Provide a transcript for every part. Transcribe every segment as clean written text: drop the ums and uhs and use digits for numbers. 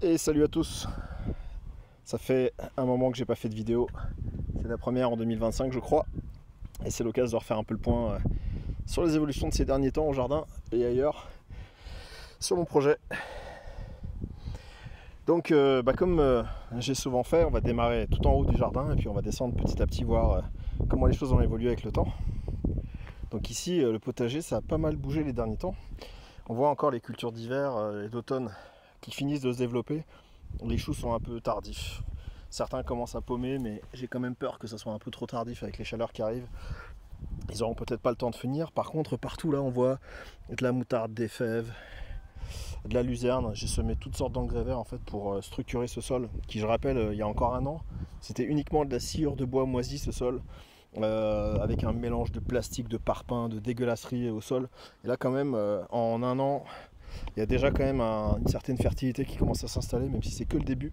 Et salut à tous. Ça fait un moment que j'ai pas fait de vidéo. C'est la première en 2025 je crois. Et c'est l'occasion de refaire un peu le point sur les évolutions de ces derniers temps au jardin et ailleurs sur mon projet. Donc comme j'ai souvent fait, on va démarrer tout en haut du jardin et puis on va descendre petit à petit voir comment les choses ont évolué avec le temps. Donc ici le potager ça a pas mal bougé les derniers temps. On voit encore les cultures d'hiver et d'automne qui finissent de se développer. Les choux sont un peu tardifs. Certains commencent à paumer, mais j'ai quand même peur que ça soit un peu trop tardif avec les chaleurs qui arrivent. Ils auront peut-être pas le temps de finir. Par contre, partout là, on voit de la moutarde, des fèves, de la luzerne. J'ai semé toutes sortes d'engrais verts en fait pour structurer ce sol, qui je rappelle, il y a encore un an, c'était uniquement de la sciure de bois moisi ce sol. Avec un mélange de plastique, de parpaing, de dégueulasserie au sol. Et là quand même, en un an, il y a déjà quand même une certaine fertilité qui commence à s'installer, même si c'est que le début.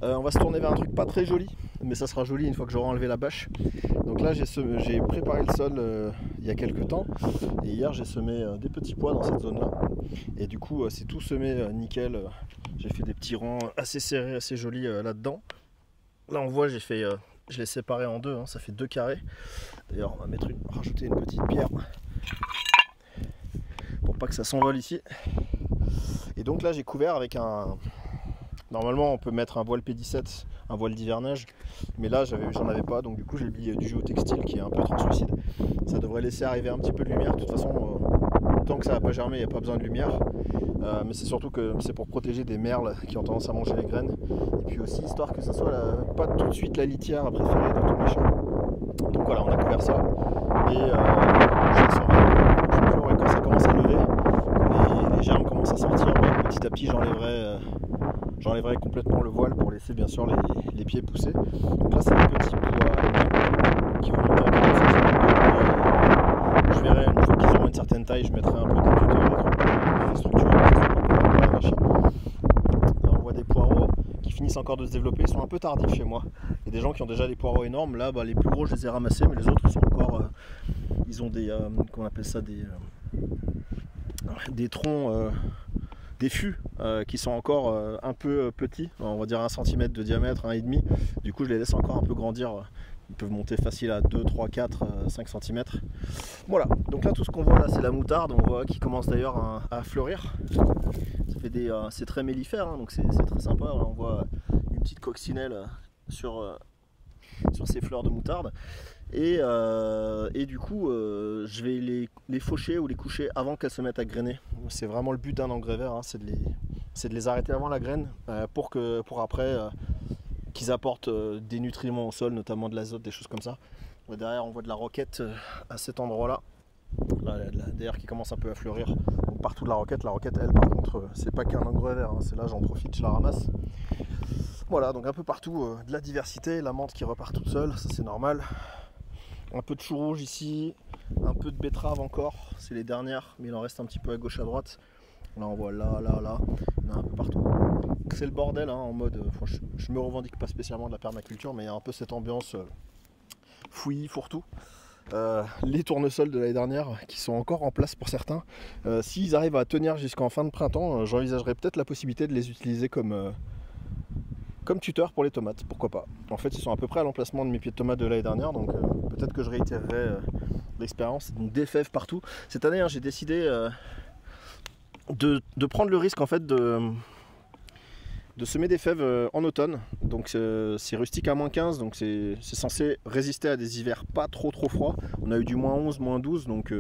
On va se tourner vers un truc pas très joli, mais ça sera joli une fois que j'aurai enlevé la bâche. Donc là j'ai préparé le sol il y a quelques temps, et hier j'ai semé des petits pois dans cette zone là. Et du coup c'est tout semé nickel. J'ai fait des petits rangs assez serrés, assez jolis là-dedans. Là on voit je l'ai séparé en deux, hein, ça fait 2 carrés. D'ailleurs on va rajouter une petite pierre pour pas que ça s'envole ici. Et donc là j'ai couvert avec un... Normalement on peut mettre un voile P17, un voile d'hivernage, mais là j'en avais pas, donc du coup j'ai mis du géotextile qui est un peu translucide. Ça devrait laisser arriver un petit peu de lumière. De toute façon tant que ça va pas germer il n'y a pas besoin de lumière. Mais c'est surtout que c'est pour protéger des merles qui ont tendance à manger les graines. Et puis aussi histoire que ça soit pas tout de suite la litière préférée de tous mes chats. Donc voilà, on a couvert ça. Et je surveille et quand ça commence à lever, les germes commencent à sortir, petit à petit j'enlèverai complètement le voile pour laisser bien sûr les pieds pousser. Donc là c'est des petits pois qui vont monter à 40 cm. Je verrai une fois qu'ils auront une certaine taille, je mettrai un peu d'étudeur et de structure. Là on voit des poireaux qui finissent encore de se développer, ils sont un peu tardifs chez moi. Il y a des gens qui ont déjà des poireaux énormes, là les plus gros je les ai ramassés, mais les autres ils sont encore... ils ont des... comment on appelle ça, des troncs... des fûts qui sont encore un peu petits, on va dire 1 cm de diamètre, 1,5 cm. Du coup je les laisse encore un peu grandir. Ils peuvent monter facile à 2, 3, 4, 5 cm. Voilà, donc là tout ce qu'on voit là c'est la moutarde, on voit qui commence d'ailleurs à fleurir. Ça fait c'est très mellifère, hein, donc c'est très sympa. Là, on voit une petite coccinelle sur ces fleurs de moutarde. Et du coup je vais les faucher ou les coucher avant qu'elles se mettent à grainer. C'est vraiment le but d'un engrais vert, hein, c'est de les arrêter avant la graine pour après qu'ils apportent des nutriments au sol, notamment de l'azote, des choses comme ça. Derrière on voit de la roquette à cet endroit là, d'ailleurs qui commence un peu à fleurir. Donc, partout de la roquette elle par contre c'est pas qu'un engrais vert, hein, c'est là j'en profite, je la ramasse. Voilà, donc un peu partout de la diversité, la menthe qui repart toute seule, ça c'est normal. Un peu de chou rouge ici, un peu de betterave encore, c'est les dernières, mais il en reste un petit peu à gauche à droite. Là on voit là, il y en a un peu partout. C'est le bordel, hein, en mode, je me revendique pas spécialement de la permaculture, mais il y a un peu cette ambiance fouillis, fourre-tout. Les tournesols de l'année dernière qui sont encore en place pour certains, s'ils arrivent à tenir jusqu'en fin de printemps, j'envisagerais peut-être la possibilité de les utiliser comme tuteur pour les tomates, pourquoi pas. En fait ils sont à peu près à l'emplacement de mes pieds de tomates de l'année dernière, donc peut-être que je réitérerai l'expérience. Donc des fèves partout. Cette année hein, j'ai décidé de prendre le risque en fait de semer des fèves en automne. Donc c'est rustique à -15, donc c'est censé résister à des hivers pas trop froids. On a eu du -11, -12, donc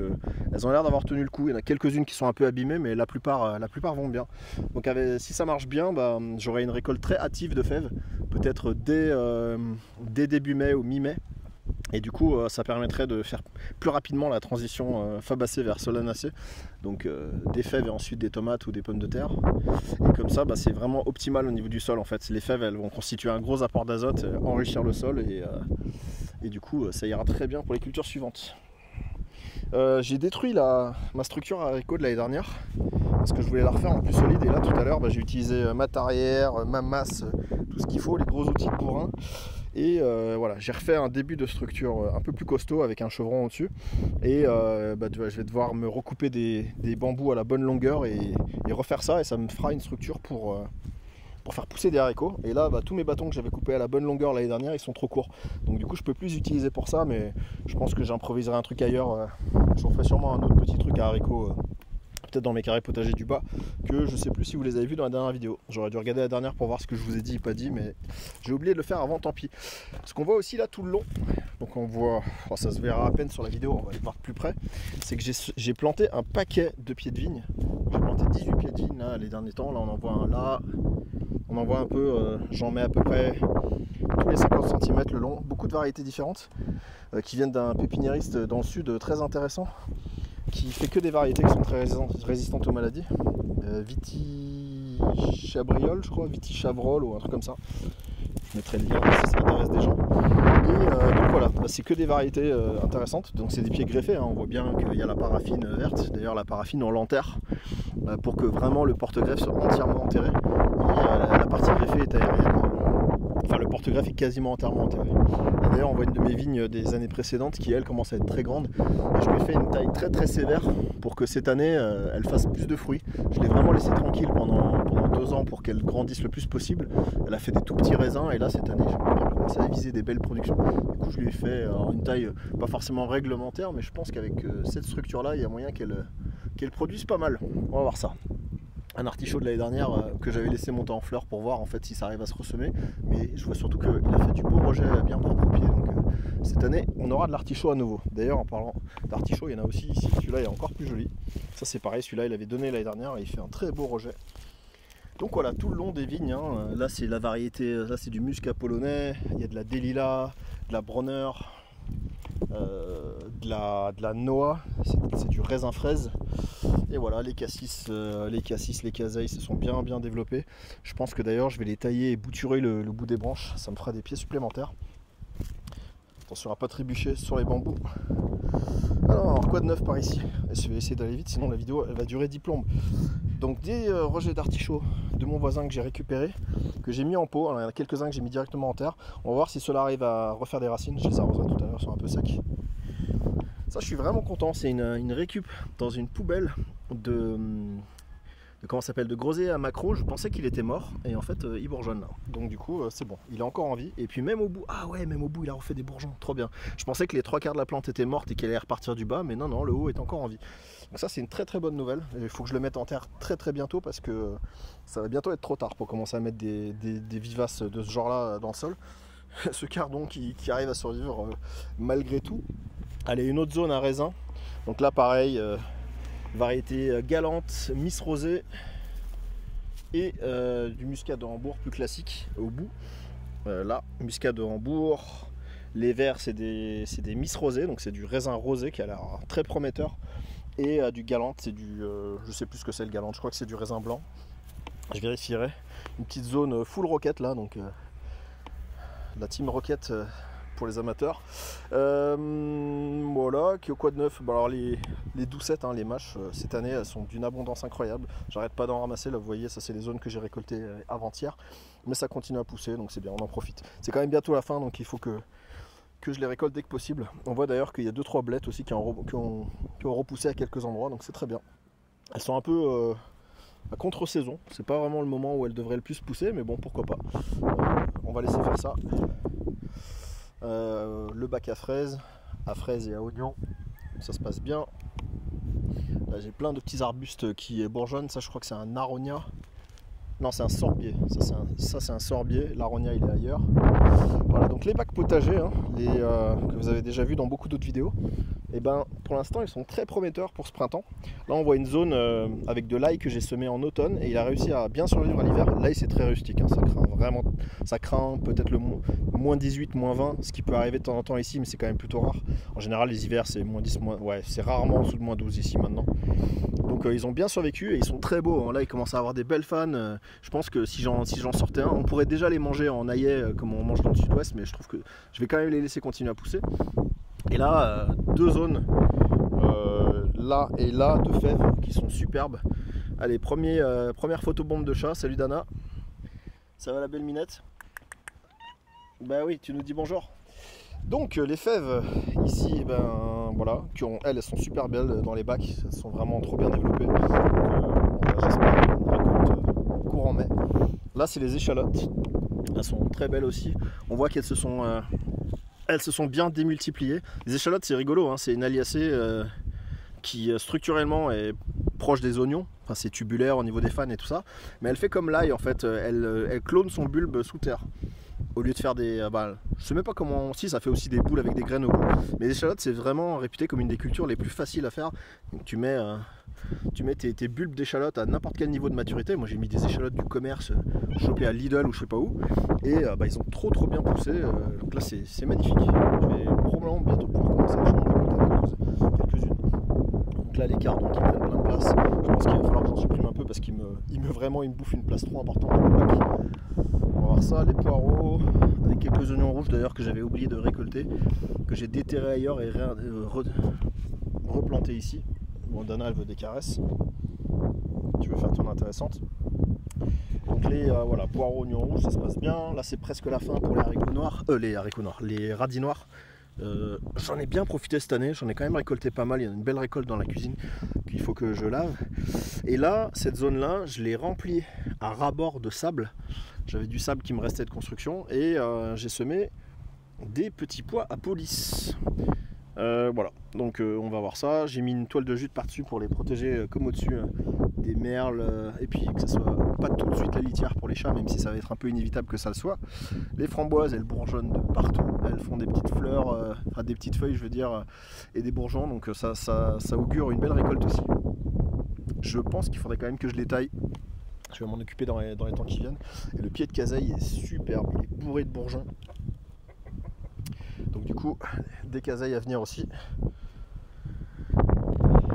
elles ont l'air d'avoir tenu le coup. Il y en a quelques-unes qui sont un peu abîmées, mais la plupart vont bien. Donc si ça marche bien, j'aurai une récolte très hâtive de fèves, peut-être dès début mai ou mi-mai. Et du coup ça permettrait de faire plus rapidement la transition fabacée vers solanacée, donc des fèves et ensuite des tomates ou des pommes de terre. Et comme ça c'est vraiment optimal au niveau du sol en fait. Les fèves elles vont constituer un gros apport d'azote, enrichir le sol et du coup ça ira très bien pour les cultures suivantes. J'ai détruit ma structure haricot de l'année dernière parce que je voulais la refaire en plus solide, et là tout à l'heure j'ai utilisé ma tarière, ma masse, tout ce qu'il faut, les gros outils de bourrin. Et voilà, j'ai refait un début de structure un peu plus costaud avec un chevron au-dessus. Et je vais devoir me recouper des bambous à la bonne longueur et refaire ça. Et ça me fera une structure pour faire pousser des haricots. Et là, tous mes bâtons que j'avais coupés à la bonne longueur l'année dernière, ils sont trop courts. Donc du coup, je peux plus les utiliser pour ça, mais je pense que j'improviserai un truc ailleurs. Je referai sûrement un autre petit truc à haricots, peut-être dans mes carrés potagers du bas, que je sais plus si vous les avez vus dans la dernière vidéo. J'aurais dû regarder la dernière pour voir ce que je vous ai dit et pas dit, mais j'ai oublié de le faire avant, tant pis. Ce qu'on voit aussi là tout le long, donc on voit, ça se verra à peine sur la vidéo, on va le voir de plus près, c'est que j'ai planté un paquet de pieds de vigne. J'ai planté 18 pieds de vigne là, les derniers temps. Là on en voit un là, on en voit un peu, j'en mets à peu près tous les 50 cm le long, beaucoup de variétés différentes qui viennent d'un pépiniériste dans le sud très intéressant, qui fait que des variétés qui sont très résistantes aux maladies. Vitichabriol, je crois, Vitichavrol ou un truc comme ça. Je mettrai le lien si ça intéresse des gens. Et donc voilà, c'est que des variétés intéressantes. Donc c'est des pieds greffés, hein. On voit bien qu'il y a la paraffine verte. D'ailleurs la paraffine on l'enterre pour que vraiment le porte-greffe soit entièrement enterré. Et la partie greffée est aérienne. Enfin le porte-greffe est quasiment entièrement enterré. D'ailleurs on voit une de mes vignes des années précédentes qui elle commence à être très grande. Et je lui ai fait une taille très très sévère pour que cette année elle fasse plus de fruits. Je l'ai vraiment laissée tranquille pendant 2 ans pour qu'elle grandisse le plus possible. Elle a fait des tout petits raisins et là cette année j'ai commencé à viser des belles productions. Du coup je lui ai fait une taille pas forcément réglementaire, mais je pense qu'avec cette structure là il y a moyen qu'elle produise pas mal. On va voir ça. Un artichaut de l'année dernière que j'avais laissé monter en fleurs pour voir en fait si ça arrive à se ressemer, mais je vois surtout qu'il a fait du beau rejet bien propre au pied, donc cette année on aura de l'artichaut à nouveau. D'ailleurs en parlant d'artichaut, il y en a aussi ici, celui-là est encore plus joli. Ça c'est pareil, celui-là il avait donné l'année dernière et il fait un très beau rejet. Donc voilà, tout le long des vignes, hein, là c'est la variété, là c'est du muscat polonais, il y a de la Delilah, de la Bronner, de la Noah, c'est du raisin fraise. Et voilà, les cassis, les caseilles se sont bien développés. Je pense que d'ailleurs je vais les tailler et bouturer le bout des branches, ça me fera des pieds supplémentaires. Attention à pas trébucher sur les bambous. Alors quoi de neuf par ici? Je vais essayer d'aller vite, sinon la vidéo elle va durer 10 plombes. Donc des rejets d'artichauts de mon voisin que j'ai récupéré, que j'ai mis en pot. Alors, il y en a quelques-uns que j'ai mis directement en terre. On va voir si cela arrive à refaire des racines. Je les arroserai tout à l'heure, ils sont un peu secs. Ça je suis vraiment content, c'est une récup dans une poubelle de comment ça s'appelle, de groseillier à maquereau. Je pensais qu'il était mort et en fait il bourgeonne là. Donc du coup c'est bon, il est encore en vie. Et puis même au bout, ah ouais, même au bout il a refait des bourgeons, trop bien. Je pensais que les 3/4 de la plante étaient morte et qu'elle allait repartir du bas, mais non, le haut est encore en vie. Donc ça c'est une très bonne nouvelle. Il faut que je le mette en terre très bientôt parce que ça va bientôt être trop tard pour commencer à mettre des vivaces de ce genre là dans le sol. Ce cardon qui arrive à survivre malgré tout. Allez, une autre zone à raisin. Donc là pareil, variété galante, Miss Rosée et du muscat de Hambourg plus classique au bout. Là, muscat de Hambourg. Les verts c'est des Miss Rosée, donc c'est du raisin rosé qui a l'air très prometteur. Et du galante, c'est du, je sais plus ce que c'est le galante, je crois que c'est du raisin blanc. Je vérifierai. Une petite zone full roquette là, donc la team roquette pour les amateurs. Voilà, quoi de neuf? Bon, alors les doucettes, hein, les mâches, cette année elles sont d'une abondance incroyable. J'arrête pas d'en ramasser, là vous voyez, ça c'est les zones que j'ai récoltées avant-hier. Mais ça continue à pousser, donc c'est bien, on en profite. C'est quand même bientôt la fin, donc il faut que je les récolte dès que possible. On voit d'ailleurs qu'il y a 2-3 blettes aussi qui ont repoussé à quelques endroits, donc c'est très bien. Elles sont un peu à contre-saison, c'est pas vraiment le moment où elles devraient le plus pousser, mais bon, pourquoi pas. On va laisser faire ça. Le bac à fraises et à oignons, ça se passe bien. Là j'ai plein de petits arbustes qui bourgeonnent, ça je crois que c'est un aronia. Non, c'est un sorbier, ça c'est un sorbier, l'aronia il est ailleurs. Voilà, donc les bacs potagers, hein, que vous avez déjà vu dans beaucoup d'autres vidéos, et ben pour l'instant ils sont très prometteurs pour ce printemps. Là on voit une zone avec de l'ail que j'ai semé en automne et il a réussi à bien survivre à l'hiver. L'ail c'est très rustique, hein, ça craint peut-être le moins 18, moins 20, ce qui peut arriver de temps en temps ici, mais c'est quand même plutôt rare. En général les hivers c'est moins 10, ouais, c'est rarement en dessous de moins 12 ici maintenant. Donc ils ont bien survécu et ils sont très beaux, hein. Là ils commencent à avoir des belles fans. Je pense que si j'en sortais un, on pourrait déjà les manger en naillet comme on mange dans le sud-ouest, mais je trouve que je vais quand même les laisser continuer à pousser. Et là, 2 zones, là et là, de fèves qui sont superbes. Allez, première photobombe de chat. Salut Dana. Ça va la belle minette? Bah oui, tu nous dis bonjour. Donc les fèves ici, ben voilà, elles sont super belles dans les bacs, elles sont vraiment trop bien développées. Donc j'espère une récolte courant mai. Là c'est les échalotes, elles sont très belles aussi. On voit qu'elles se sont bien démultipliées. Les échalotes c'est rigolo, hein, c'est une Aliacée qui structurellement est proche des oignons, enfin c'est tubulaire au niveau des fans et tout ça, mais elle fait comme l'ail en fait, elle clone son bulbe sous terre. Au lieu de faire des... je sais même pas comment... Si, ça fait aussi des boules avec des graines au bout. Mais les échalotes, c'est vraiment réputé comme une des cultures les plus faciles à faire. Donc, tu mets tes bulbes d'échalotes à n'importe quel niveau de maturité. Moi, j'ai mis des échalotes du commerce chopées à Lidl ou je sais pas où. Et ils ont trop bien poussé. Donc là, c'est magnifique. Je vais probablement bientôt pouvoir commencer à récolter quelques-unes. Donc là, les cardons qui prennent plein de place. Je pense qu'il va falloir que j'en supprime un peu parce qu'il me bouffe une place trop importante dans le bac. On va voir ça, les poireaux, avec quelques oignons rouges d'ailleurs que j'avais oublié de récolter, que j'ai déterré ailleurs et replanté ici. Bon, Dana elle veut des caresses. Tu veux faire ton intéressante. Donc voilà, poireaux, oignons rouges, ça se passe bien. Là c'est presque la fin pour les haricots noirs. Les radis noirs. J'en ai bien profité cette année, j'en ai quand même récolté pas mal, il y a une belle récolte dans la cuisine qu'il faut que je lave. Et là, cette zone là, je l'ai remplie à ras-bord de sable. J'avais du sable qui me restait de construction et j'ai semé des petits pois à police. Voilà, donc on va voir ça. J'ai mis une toile de jute par-dessus pour les protéger comme au-dessus des merles et puis que ça soit pas tout de suite la litière pour les chats, même si ça va être un peu inévitable que ça le soit. Les framboises, elles bourgeonnent de partout. Elles font des petites fleurs, enfin des petites feuilles, je veux dire, et des bourgeons. Donc ça augure une belle récolte aussi. Je pense qu'il faudrait quand même que je les taille. Je vais m'en occuper dans les temps qui viennent. Et le pied de caseille est superbe, il est bourré de bourgeons. Donc du coup, des caseilles à venir aussi.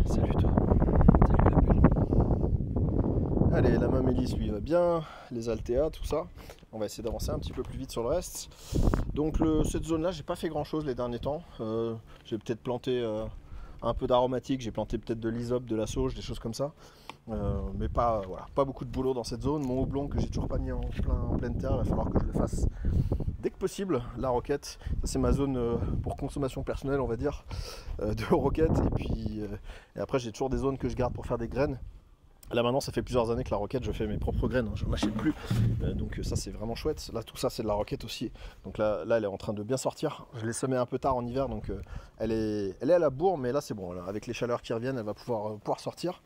Salut toi. Salut la belle. Allez, la mamélis lui va bien. Les altéas, tout ça. On va essayer d'avancer un petit peu plus vite sur le reste. Donc cette zone là, j'ai pas fait grand chose les derniers temps. J'ai peut-être planté un peu d'aromatique. J'ai planté peut-être de l'hysope, de la sauge, des choses comme ça. Mais pas beaucoup de boulot dans cette zone. Mon houblon que j'ai toujours pas mis en pleine terre, il va falloir que je le fasse dès que possible. La roquette, ça c'est ma zone pour consommation personnelle on va dire, de roquette. Et puis et après j'ai toujours des zones que je garde pour faire des graines. Là maintenant ça fait plusieurs années que la roquette je fais mes propres graines, hein, je n'en achète plus. Donc ça c'est vraiment chouette. Là tout ça c'est de la roquette aussi. Donc là elle est en train de bien sortir. Je l'ai semée un peu tard en hiver donc elle est à la bourre, mais là c'est bon. Là, avec les chaleurs qui reviennent elle va pouvoir sortir.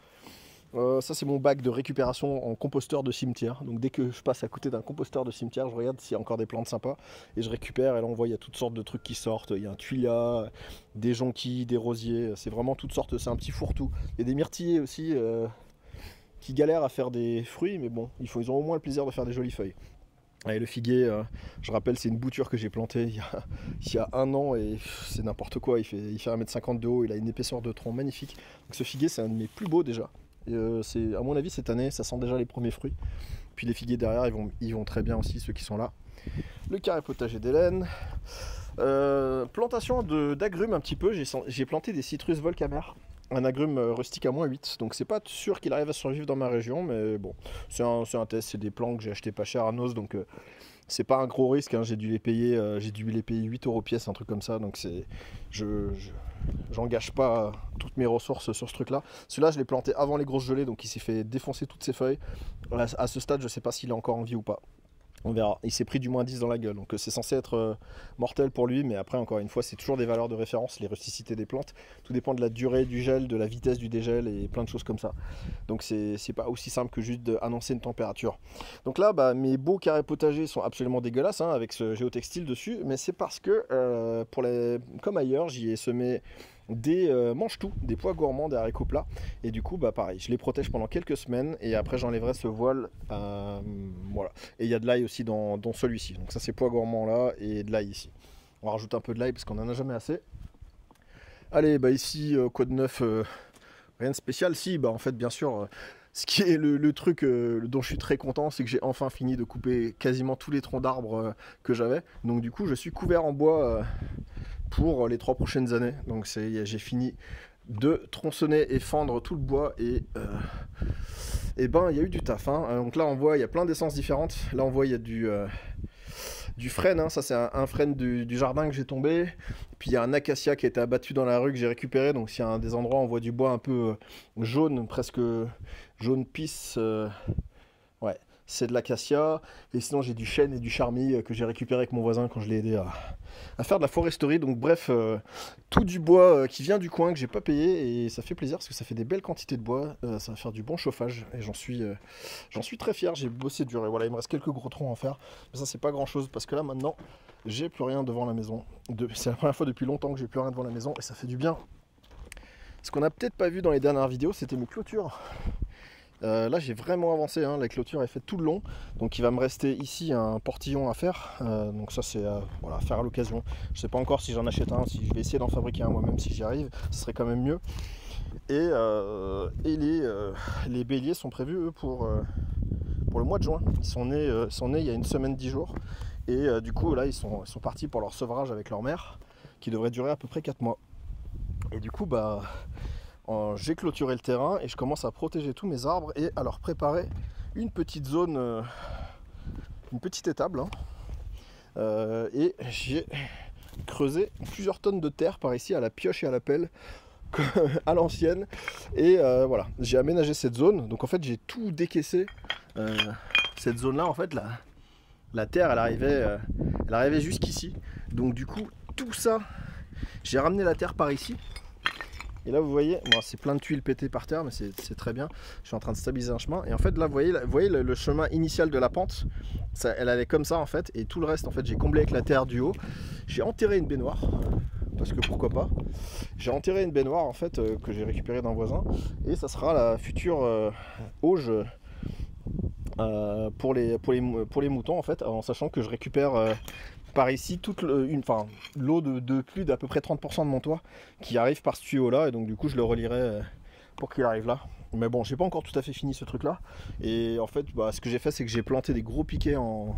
Ça c'est mon bac de récupération en composteur de cimetière. Donc dès que je passe à côté d'un composteur de cimetière, je regarde s'il y a encore des plantes sympas et je récupère. Et là on voit il y a toutes sortes de trucs qui sortent. Il y a un tuilia, des jonquilles, des rosiers. C'est vraiment toutes sortes. C'est un petit fourre-tout. Il y a des myrtillers aussi qui galèrent à faire des fruits, mais bon, ils ont au moins le plaisir de faire des jolies feuilles. Et le figuier, je rappelle, c'est une bouture que j'ai plantée il y a 1 an et c'est n'importe quoi. Il fait 1,50 m de haut, il a une épaisseur de tronc magnifique. Donc ce figuier, c'est un de mes plus beaux déjà. C'est à mon avis cette année ça sent déjà les premiers fruits. Puis les figuiers derrière ils vont très bien aussi, ceux qui sont là. Le carré potager d'Hélène, plantation d'agrumes un petit peu. J'ai planté des citrus volcamer, un agrume rustique à -8, donc c'est pas sûr qu'il arrive à survivre dans ma région, mais bon c'est un test. C'est des plants que j'ai acheté pas cher à Nos, donc c'est pas un gros risque, hein. J'ai dû les payer 8 € pièce, un truc comme ça, donc j'engage pas toutes mes ressources sur ce truc là. Celui-là je l'ai planté avant les grosses gelées, donc il s'est fait défoncer toutes ses feuilles. À ce stade je sais pas s'il est encore en vie ou pas. On verra. Il s'est pris du -10 dans la gueule, donc c'est censé être mortel pour lui, mais après encore une fois c'est toujours des valeurs de référence, les rusticités des plantes. Tout dépend de la durée du gel, de la vitesse du dégel et plein de choses comme ça. Donc c'est pas aussi simple que juste d'annoncer une température. Donc là mes beaux carrés potagers sont absolument dégueulasses, hein, avec ce géotextile dessus, mais c'est parce que comme ailleurs j'y ai semé des mange-tout, des pois gourmands, des haricots plats, et du coup pareil, je les protège pendant quelques semaines et après j'enlèverai ce voile, voilà. Et il y a de l'ail aussi dans celui-ci, donc ça c'est pois gourmands là et de l'ail ici. On rajoute un peu de l'ail parce qu'on en a jamais assez. Allez, ici quoi de neuf, rien de spécial. Si, en fait bien sûr ce qui est le truc dont je suis très content, c'est que j'ai enfin fini de couper quasiment tous les troncs d'arbres que j'avais, donc du coup je suis couvert en bois pour les 3 prochaines années. Donc j'ai fini de tronçonner et fendre tout le bois et il y a eu du taf, hein. Donc là on voit il y a plein d'essences différentes. Là on voit il y a du frêne, hein. Ça c'est un frêne du jardin que j'ai tombé. Puis il y a un acacia qui a été abattu dans la rue que j'ai récupéré. Donc s'il y a des endroits où on voit du bois un peu jaune, presque jaune pisse, ouais, c'est de l'acacia. Et sinon j'ai du chêne et du charmille que j'ai récupéré avec mon voisin quand je l'ai aidé à faire de la foresterie. Donc bref, tout du bois qui vient du coin que j'ai pas payé, et ça fait plaisir parce que ça fait des belles quantités de bois. Ça va faire du bon chauffage et j'en suis très fier. J'ai bossé dur et voilà, il me reste quelques gros troncs à en faire, mais ça c'est pas grand chose parce que là maintenant j'ai plus rien devant la maison. C'est la première fois depuis longtemps que j'ai plus rien devant la maison et ça fait du bien. Ce qu'on a peut-être pas vu dans les dernières vidéos, c'était mes clôtures. Là j'ai vraiment avancé, hein. La clôture est faite tout le long, donc il va me rester ici un portillon à faire, donc ça c'est voilà, à faire à l'occasion. Je sais pas encore si j'en achète un, si je vais essayer d'en fabriquer un moi-même, si j'y arrive, ce serait quand même mieux. Et les béliers sont prévus eux pour le mois de juin. Ils sont nés il y a une semaine 10 jours, et du coup là ils sont partis pour leur sevrage avec leur mère, qui devrait durer à peu près 4 mois. Et du coup bah j'ai clôturé le terrain et je commence à protéger tous mes arbres et à leur préparer une petite zone, une petite étable, hein. Et j'ai creusé plusieurs tonnes de terre par ici à la pioche et à la pelle à l'ancienne, et voilà, j'ai aménagé cette zone. Donc en fait j'ai tout décaissé. Cette zone là en fait la terre elle arrivait jusqu'ici, donc du coup tout ça j'ai ramené la terre par ici. Et là vous voyez, bon, c'est plein de tuiles pétées par terre, mais c'est très bien. Je suis en train de stabiliser un chemin. Et en fait là vous voyez le chemin initial de la pente, elle allait comme ça en fait. Et tout le reste en fait j'ai comblé avec la terre du haut. J'ai enterré une baignoire, parce que pourquoi pas. J'ai enterré une baignoire en fait que j'ai récupérée d'un voisin. Et ça sera la future auge pour les moutons en fait, en sachant que je récupère par ici toute l'eau de pluie d'à peu près 30% de mon toit qui arrive par ce tuyau là, et donc du coup je le relierai pour qu'il arrive là. Mais bon, j'ai pas encore tout à fait fini ce truc là, et en fait ce que j'ai fait c'est que j'ai planté des gros piquets en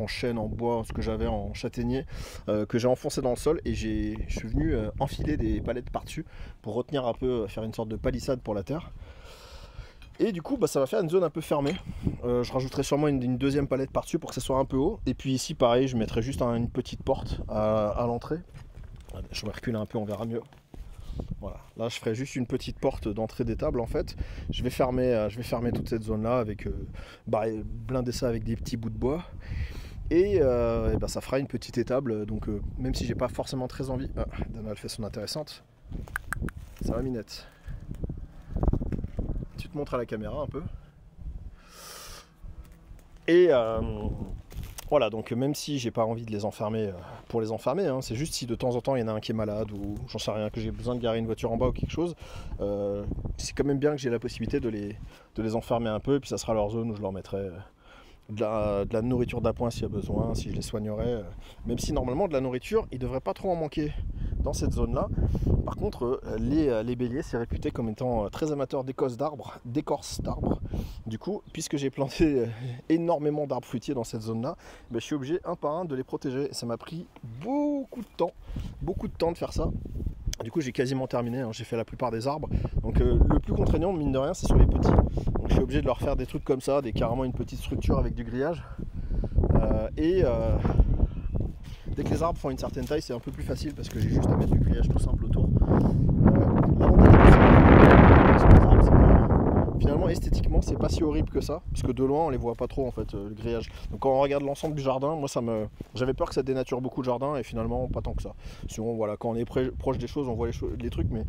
chêne, en bois, ce que j'avais en châtaignier, que j'ai enfoncé dans le sol, et je suis venu enfiler des palettes par dessus pour retenir un peu, faire une sorte de palissade pour la terre. Et du coup ça va faire une zone un peu fermée. Je rajouterai sûrement une deuxième palette par dessus pour que ça soit un peu haut. Et puis ici pareil, je mettrai juste une petite porte à l'entrée. Je vais reculer un peu, on verra mieux. Voilà, là je ferai juste une petite porte d'entrée d'étable en fait. Je vais fermer toute cette zone là avec blinder ça avec des petits bouts de bois. Et ça fera une petite étable. Donc même si j'ai pas forcément très envie. Dana elle fait son intéressante. Ça va Minette? Tu te montres à la caméra un peu. Et voilà, donc même si j'ai pas envie de les enfermer pour les enfermer, hein, c'est juste si de temps en temps il y en a un qui est malade ou j'en sais rien, que j'ai besoin de garer une voiture en bas ou quelque chose, c'est quand même bien que j'ai la possibilité de les enfermer un peu, et puis ça sera leur zone où je leur mettrai de la nourriture d'appoint s'il y a besoin, si je les soignerai. Même si normalement de la nourriture, il ne devrait pas trop en manquer dans cette zone là. Par contre les béliers c'est réputé comme étant très amateurs d'écorce d'arbres. Du coup, puisque j'ai planté énormément d'arbres fruitiers dans cette zone là, je suis obligé un par un de les protéger, et ça m'a pris beaucoup de temps de faire ça. Du coup j'ai quasiment terminé, hein. J'ai fait la plupart des arbres. Donc le plus contraignant mine de rien c'est sur les petits. Donc je suis obligé de leur faire des trucs comme ça, carrément une petite structure avec du grillage. Dès que les arbres font une certaine taille, c'est un peu plus facile parce que j'ai juste à mettre du grillage tout simple autour. L'avantage sur les arbres, c'est que finalement esthétiquement c'est pas si horrible que ça, parce que de loin on les voit pas trop en fait, le grillage. Donc quand on regarde l'ensemble du jardin, moi j'avais peur que ça dénature beaucoup le jardin, et finalement pas tant que ça. Sinon voilà, quand on est proche des choses on voit les trucs, mais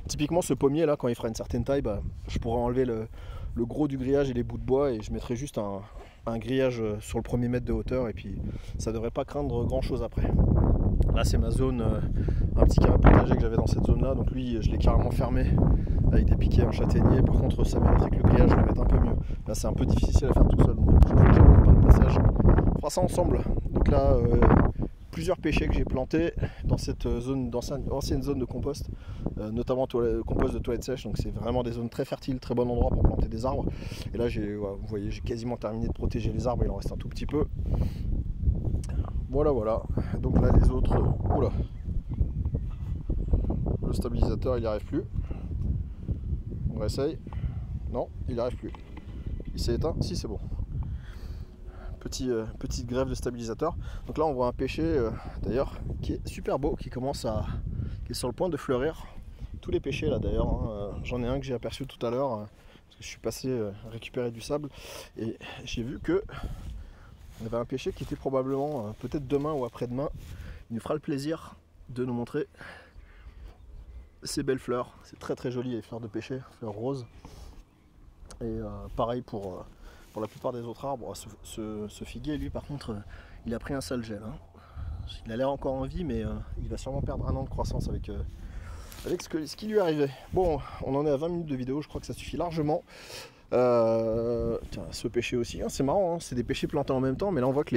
typiquement ce pommier là, quand il fera une certaine taille, je pourrais enlever le gros du grillage et les bouts de bois, et je mettrai juste un grillage sur le premier mètre de hauteur, et puis ça devrait pas craindre grand chose après. Là c'est ma zone, un petit carré potager que j'avais dans cette zone là, donc lui je l'ai carrément fermé avec des piquets en châtaignier. Par contre ça mériterait que le grillage je le mette un peu mieux. Là c'est un peu difficile à faire tout seul, donc j'ai un copain de passage. On fera ça ensemble. Donc là plusieurs pêchers que j'ai plantés dans cette zone, dans cette ancienne zone de compost, notamment compost de toilettes sèches. Donc c'est vraiment des zones très fertiles, très bon endroit pour planter des arbres. Et là vous voyez, j'ai quasiment terminé de protéger les arbres, il en reste un tout petit peu. Voilà, donc là les autres, oula, le stabilisateur il n'y arrive plus, on réessaye, non il n'y arrive plus, il s'est éteint, si c'est bon, petite greffe de stabilisateur. Donc là on voit un pêcher d'ailleurs qui est super beau, qui est sur le point de fleurir. Tous les pêchers là d'ailleurs, hein, j'en ai un que j'ai aperçu tout à l'heure, parce que je suis passé récupérer du sable, et j'ai vu que il y avait un pêcher qui était probablement, peut-être demain ou après-demain, il nous fera le plaisir de nous montrer ces belles fleurs. C'est très très joli les fleurs de pêcher, fleurs roses. Et pareil pour la plupart des autres arbres. Ce figuier, lui, par contre, il a pris un sale gel. Hein. Il a l'air encore en vie, mais il va sûrement perdre un an de croissance avec ce qui lui arrivait. Bon, on en est à 20 minutes de vidéo, je crois que ça suffit largement. Tiens, ce pêcher aussi, hein, c'est marrant, hein, c'est des pêchers plantés en même temps, mais là on voit que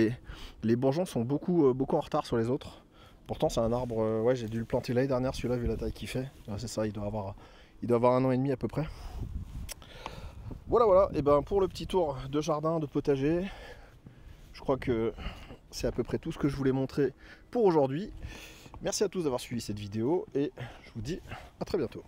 les bourgeons sont beaucoup en retard sur les autres. Pourtant c'est un arbre, ouais, j'ai dû le planter l'année dernière, celui-là, vu la taille qu'il fait. C'est ça, il doit avoir 1 an et demi à peu près. Voilà, et ben pour le petit tour de jardin, de potager, je crois que c'est à peu près tout ce que je voulais montrer pour aujourd'hui. Merci à tous d'avoir suivi cette vidéo et je vous dis à très bientôt.